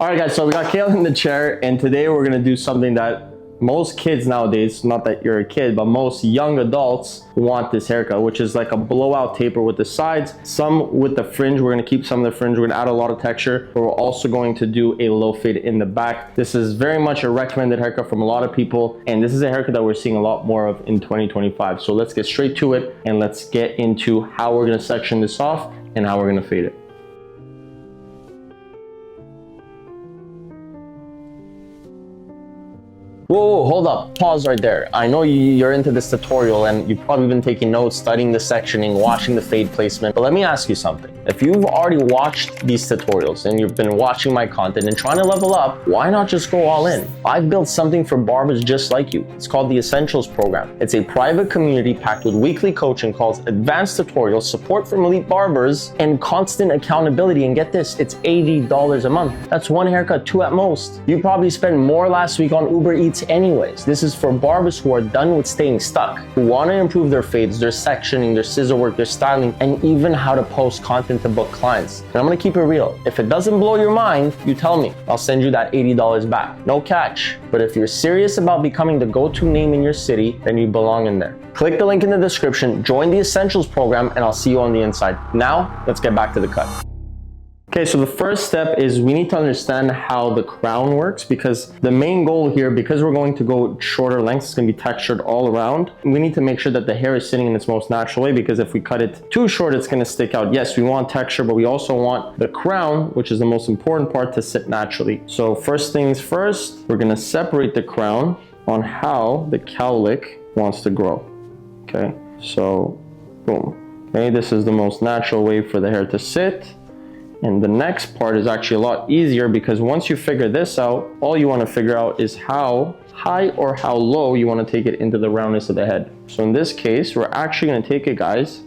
All right, guys, so we got Kale in the chair, and today we're gonna do something that most kids nowadays, not that you're a kid, but most young adults want this haircut, which is like a blowout taper with the sides, some with the fringe. We're gonna keep some of the fringe. We're gonna add a lot of texture, but we're also going to do a low fade in the back. This is very much a recommended haircut from a lot of people, and this is a haircut that we're seeing a lot more of in 2025. So let's get straight to it, and let's get into how we're gonna section this off and how we're gonna fade it. Whoa, hold up, pause right there. I know you're into this tutorial and you've probably been taking notes, studying the sectioning, watching the fade placement, but let me ask you something. If you've already watched these tutorials and you've been watching my content and trying to level up, why not just go all in? I've built something for barbers just like you. It's called the Essentials Program. It's a private community packed with weekly coaching calls, advanced tutorials, support from elite barbers, and constant accountability. And get this, it's $80 a month. That's one haircut, two at most. You probably spent more last week on Uber Eats anyways. This is for barbers who are done with staying stuck, who want to improve their fades, their sectioning, their scissor work, their styling, and even how to post content to book clients. And I'm gonna keep it real. If it doesn't blow your mind, you tell me. I'll send you that $80 back. No catch. But if you're serious about becoming the go-to name in your city, then you belong in there. Click the link in the description, join the Essentials Program, and I'll see you on the inside. Now, let's get back to the cut. Okay, so the first step is we need to understand how the crown works, because the main goal here, because we're going to go shorter lengths, it's going to be textured all around. We need to make sure that the hair is sitting in its most natural way, because if we cut it too short, it's going to stick out. Yes, we want texture, but we also want the crown, which is the most important part, to sit naturally. So first things first, we're going to separate the crown on how the cowlick wants to grow. Okay, so boom. Okay, this is the most natural way for the hair to sit. And the next part is actually a lot easier, because once you figure this out, all you want to figure out is how high or how low you want to take it into the roundness of the head. So in this case, we're actually going to take it, guys,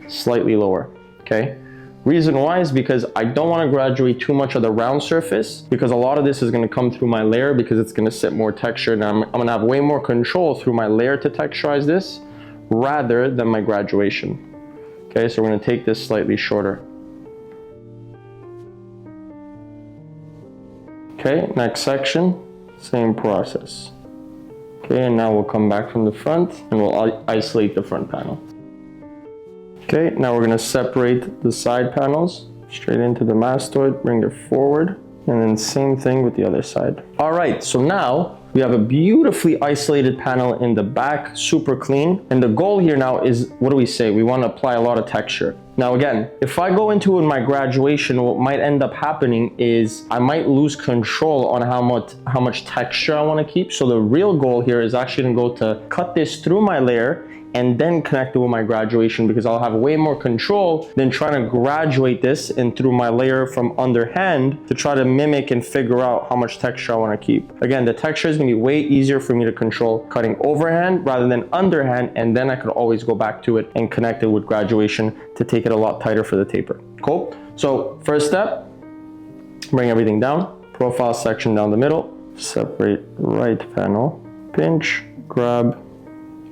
slightly lower. Okay. Reason why is because I don't want to graduate too much of the round surface, because a lot of this is going to come through my layer, because it's going to sit more textured, and I'm going to have way more control through my layer to texturize this rather than my graduation. Okay. So we're going to take this slightly shorter. Okay, next section, same process. Okay, and now we'll come back from the front and we'll isolate the front panel. Okay, now we're gonna separate the side panels straight into the mastoid, bring it forward, and then same thing with the other side. All right, so now we have a beautifully isolated panel in the back, super clean. And the goal here now is, what do we say? We want to apply a lot of texture. Now again, if I go into in my graduation, what might end up happening is I might lose control on how much texture I want to keep. So the real goal here is actually going to go to cut this through my layer and then connect it with my graduation, because I'll have way more control than trying to graduate this and through my layer from underhand to try to mimic and figure out how much texture I want to keep. Again, the texture is going to be way easier for me to control cutting overhand rather than underhand, and then I could always go back to it and connect it with graduation to take it a lot tighter for the taper. Cool? So first step, bring everything down, profile section down the middle, separate right panel, pinch, grab,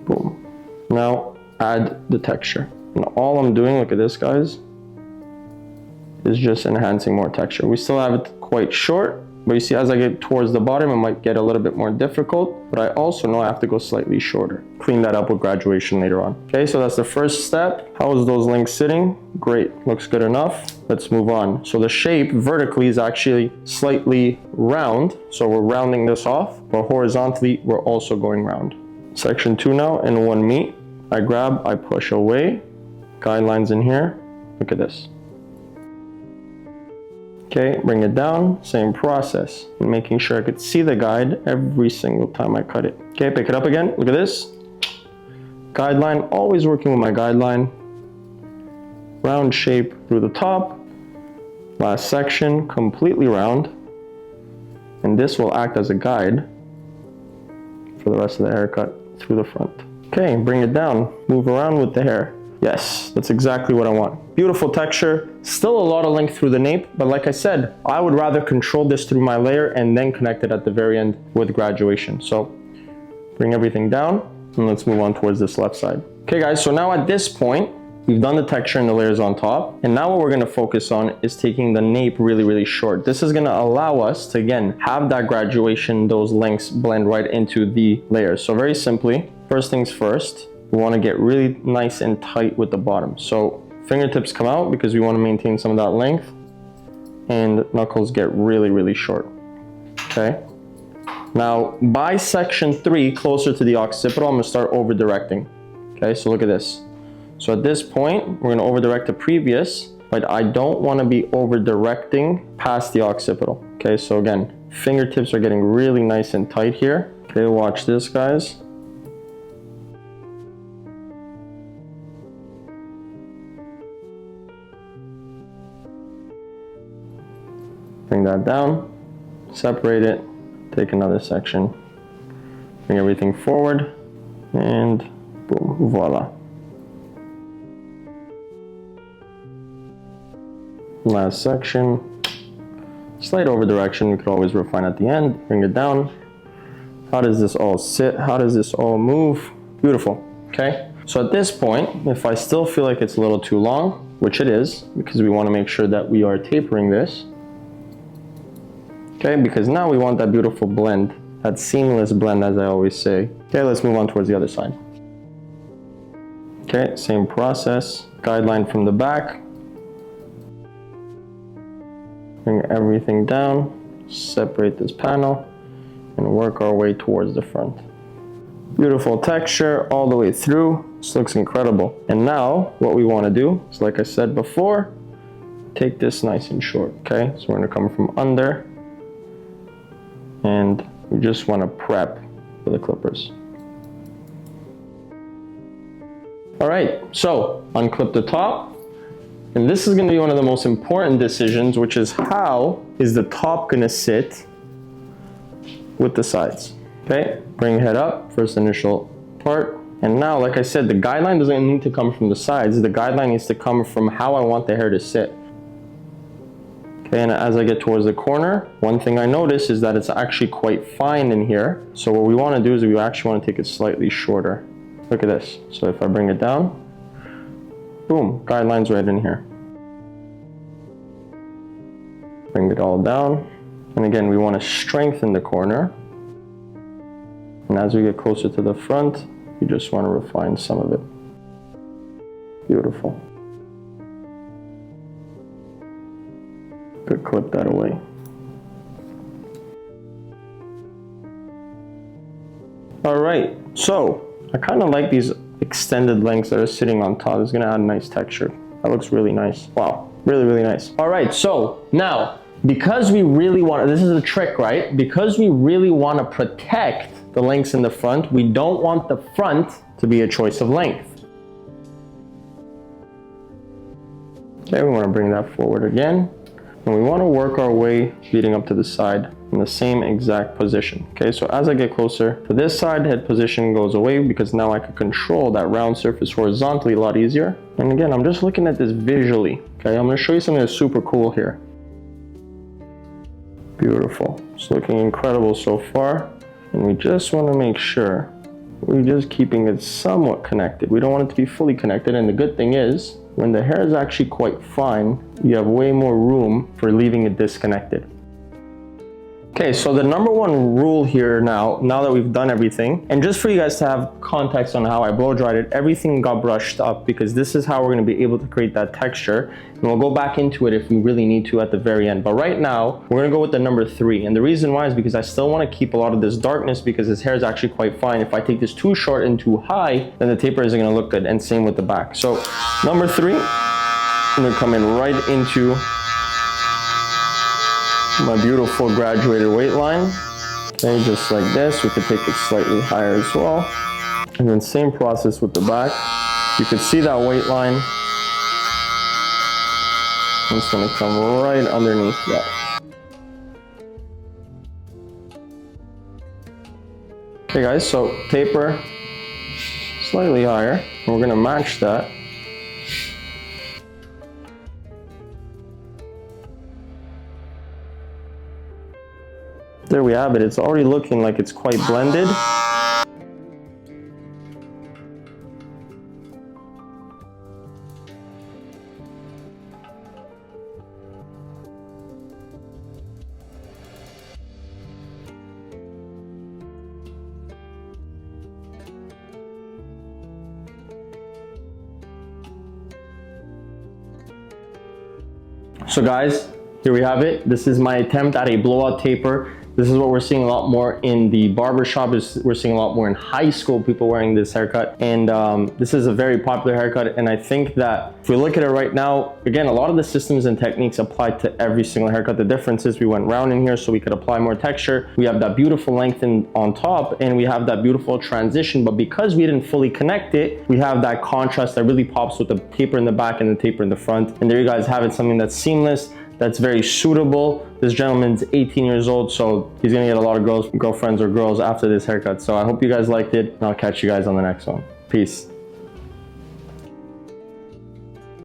boom. Now add the texture. And all I'm doing, look at this, guys, is just enhancing more texture. We still have it quite short, but you see as I get towards the bottom, it might get a little bit more difficult, but I also know I have to go slightly shorter. Clean that up with graduation later on. Okay, so that's the first step. How is those links sitting? Great, looks good enough. Let's move on. So the shape vertically is actually slightly round. So we're rounding this off, but horizontally, we're also going round. Section 2 now, in one meet. I grab, I push away, guidelines in here, look at this. Okay, bring it down, same process. And making sure I could see the guide every single time I cut it. Okay, pick it up again, look at this. Guideline, always working with my guideline. Round shape through the top. Last section, completely round. And this will act as a guide for the rest of the haircut through the front. Okay, bring it down, move around with the hair. Yes, that's exactly what I want. Beautiful texture, still a lot of length through the nape, but like I said, I would rather control this through my layer and then connect it at the very end with graduation. So bring everything down and let's move on towards this left side. Okay guys, so now at this point, We've done the texture and the layers on top. And now what we're gonna focus on is taking the nape really, really short. This is gonna allow us to, again, have that graduation, those lengths blend right into the layers. So very simply, first things first, we wanna get really nice and tight with the bottom. So fingertips come out because we wanna maintain some of that length, and knuckles get really, really short, okay? Now, by section 3, closer to the occipital, I'm gonna start over directing. Okay, so look at this. So at this point, we're gonna over direct the previous, but I don't wanna be over directing past the occipital. Okay, so again, fingertips are getting really nice and tight here. Okay, watch this, guys. Bring that down, separate it, take another section, bring everything forward, and boom, voila. Last section, slight over direction, we could always refine at the end, bring it down. How does this all sit? How does this all move? Beautiful, okay? So at this point, if I still feel like it's a little too long, which it is, because we wanna make sure that we are tapering this, okay, because now we want that beautiful blend, that seamless blend, as I always say. Okay, let's move on towards the other side. Okay, same process, guideline from the back. Bring everything down, separate this panel, and work our way towards the front. Beautiful texture all the way through. This looks incredible. And now, what we want to do is, like I said before, take this nice and short, okay? So we're going to come from under, and we just want to prep for the clippers. All right, so unclip the top, and this is going to be one of the most important decisions, which is how is the top going to sit with the sides. Okay, bring head up, first initial part, and now, like I said, the guideline doesn't need to come from the sides. The guideline needs to come from how I want the hair to sit. Okay, and as I get towards the corner, one thing I notice is that it's actually quite fine in here. So what we want to do is we actually want to take it slightly shorter. Look at this. So if I bring it down, boom, guideline's right in here. Bring it all down. And again, we want to strengthen the corner. And as we get closer to the front, you just want to refine some of it. Beautiful. Could clip that away. All right, so I kind of like these extended lengths that are sitting on top. It's gonna add a nice texture. That looks really nice. Wow, really, really nice. All right, so now, because we really want, this is a trick, right? Because we really want to protect the lengths in the front, we don't want the front to be a choice of length. Okay, we want to bring that forward again. And we want to work our way leading up to the side in the same exact position. Okay, so as I get closer to this side, head position goes away because now I can control that round surface horizontally a lot easier. And again, I'm just looking at this visually. Okay, I'm going to show you something that's super cool here. Beautiful. It's looking incredible so far. And we just want to make sure we're just keeping it somewhat connected. We don't want it to be fully connected. And the good thing is, when the hair is actually quite fine, you have way more room for leaving it disconnected. Okay, so the number one rule here now that we've done everything, and just for you guys to have context on how I blow dried it, everything got brushed up because this is how we're gonna be able to create that texture. And we'll go back into it if we really need to at the very end. But right now, we're gonna go with the number 3. And the reason why is because I still wanna keep a lot of this darkness because his hair is actually quite fine. If I take this too short and too high, then the taper isn't gonna look good, and same with the back. So number 3, I'm gonna come in right into my beautiful graduated weight line. Okay, just like this. We could take it slightly higher as well. And then same process with the back. You could see that weight line. It's gonna come right underneath that. Okay guys, so taper slightly higher. And we're gonna match that. There we have it. It's already looking like it's quite blended. So guys, here we have it. This is my attempt at a blowout taper. This is what we're seeing a lot more in the barber shop. We're seeing a lot more in high school, people wearing this haircut. And this is a very popular haircut. And I think that if we look at it right now, again, a lot of the systems and techniques apply to every single haircut. The difference is we went round in here so we could apply more texture. We have that beautiful lengthen on top and we have that beautiful transition. But because we didn't fully connect it, we have that contrast that really pops with the taper in the back and the taper in the front. And there you guys have it, something that's seamless, that's very suitable. This gentleman's 18 years old, so he's gonna get a lot of girlfriends or girls after this haircut. So I hope you guys liked it, and I'll catch you guys on the next one. Peace.